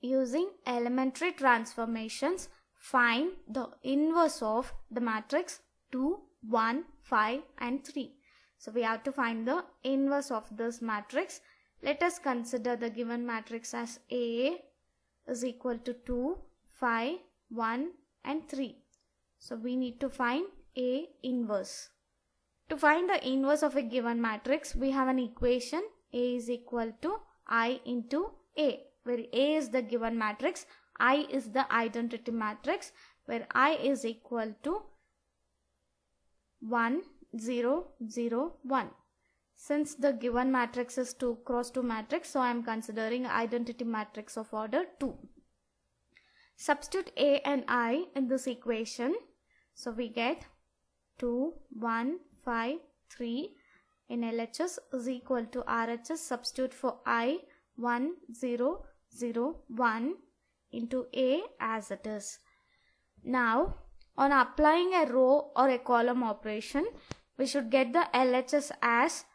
Using elementary transformations, find the inverse of the matrix 2, 1, 5 and 3. So we have to find the inverse of this matrix. Let us consider the given matrix as A is equal to 2, 5, 1 and 3. So we need to find A inverse. To find the inverse of a given matrix, we have an equation A is equal to I into A, where A is the given matrix, I is the identity matrix, where I is equal to 1, 0, 0, 1. Since the given matrix is 2 cross 2 matrix, so I am considering identity matrix of order 2. Substitute A and I in this equation. So we get 2, 1, 5, 3 in LHS is equal to RHS. Substitute for I 1, 0, 0, 1 into A as it is. Now on applying a row or a column operation, we should get the LHS as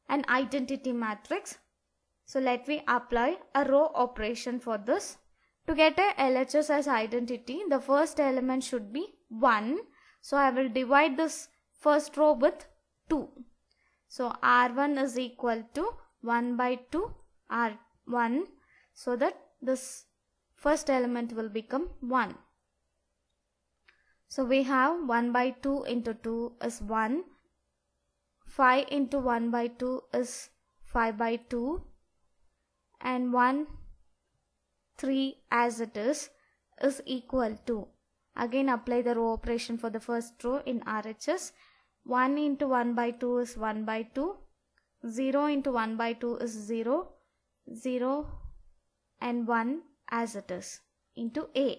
an identity matrix. So let me apply a row operation for this. To get a LHS as identity, the first element should be 1. So I will divide this first row with 2. So R1 is equal to 1 by 2 R1, so that this first element will become 1. So we have 1 by 2 into 2 is 1. 5 into 1 by 2 is 5 by 2. And 1, 3 as it is equal to. Again apply the row operation for the first row in RHS. 1 into 1 by 2 is 1 by 2. 0 into 1 by 2 is 0. 0 and 1 as it is into A.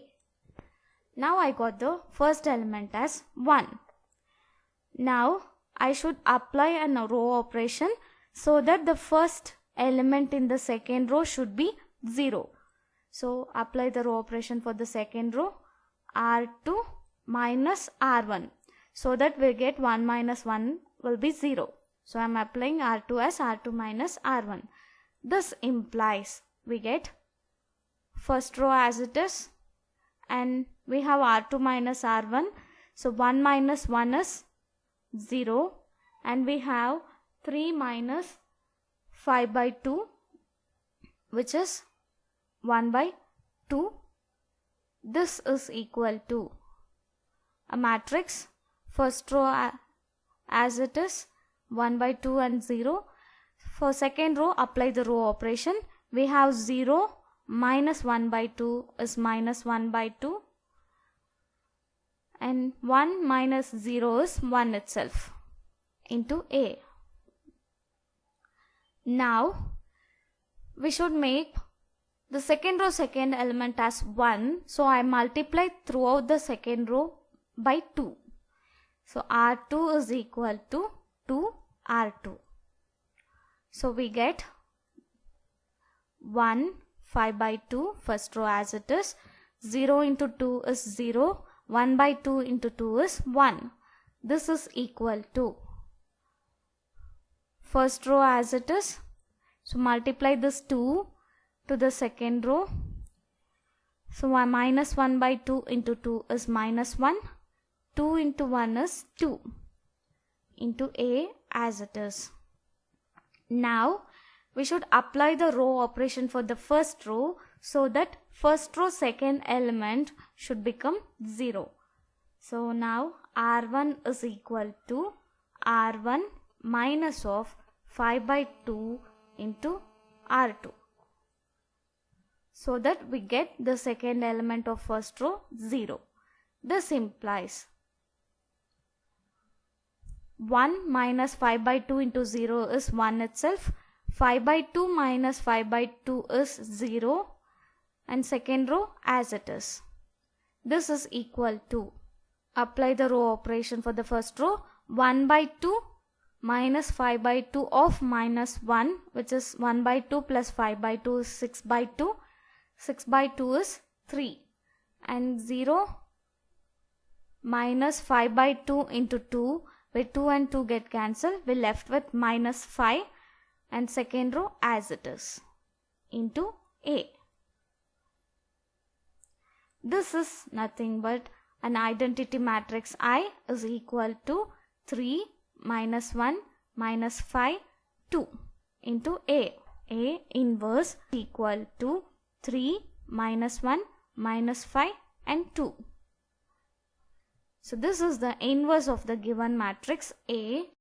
Now I got the first element as 1. Now I should apply a row operation so that the first element in the second row should be 0. So apply the row operation for the second row, R2 minus R1, so that we get 1 minus 1 will be 0. So I am applying R2 as R2 minus R1. This implies we get first row as it is, and we have R2 minus R1. So 1 minus 1 is 0, and we have 3 minus 5 by 2, which is 1 by 2. This is equal to a matrix, first row as it is 1 by 2 and 0. For second row, apply the row operation. We have 0 minus 1 by 2 is minus 1 by 2, and 1 minus 0 is 1 itself into A. Now we should make the second row second element as 1. So I multiply throughout the second row by 2. So R2 is equal to 2 R2. So we get 1, 5 by 2 first row as it is. 0 into 2 is 0. 1 by 2 into 2 is 1. This is equal to first row as it is. So multiply this 2 to the second row. So minus 1 by 2 into 2 is minus 1. 2 into 1 is 2 into A as it is. Now we should apply the row operation for the first row so that first row second element should become 0. So now R1 is equal to R1 minus of 5 by 2 into R2, so that we get the second element of first row 0. This implies 1 minus 5 by 2 into 0 is 1 itself. 5 by 2 minus 5 by 2 is 0, and second row as it is. This is equal to, apply the row operation for the first row, 1 by 2 minus 5 by 2 of minus 1, which is 1 by 2 plus 5 by 2 is 6 by 2. 6 by 2 is 3, and 0 minus 5 by 2 into 2, where 2 and 2 get cancelled, we left with minus 5, and second row as it is into A. this is nothing but an identity matrix I is equal to 3 minus 1 minus 5 2 into A. A inverse equal to 3 minus 1 minus 5 and 2. So this is the inverse of the given matrix A.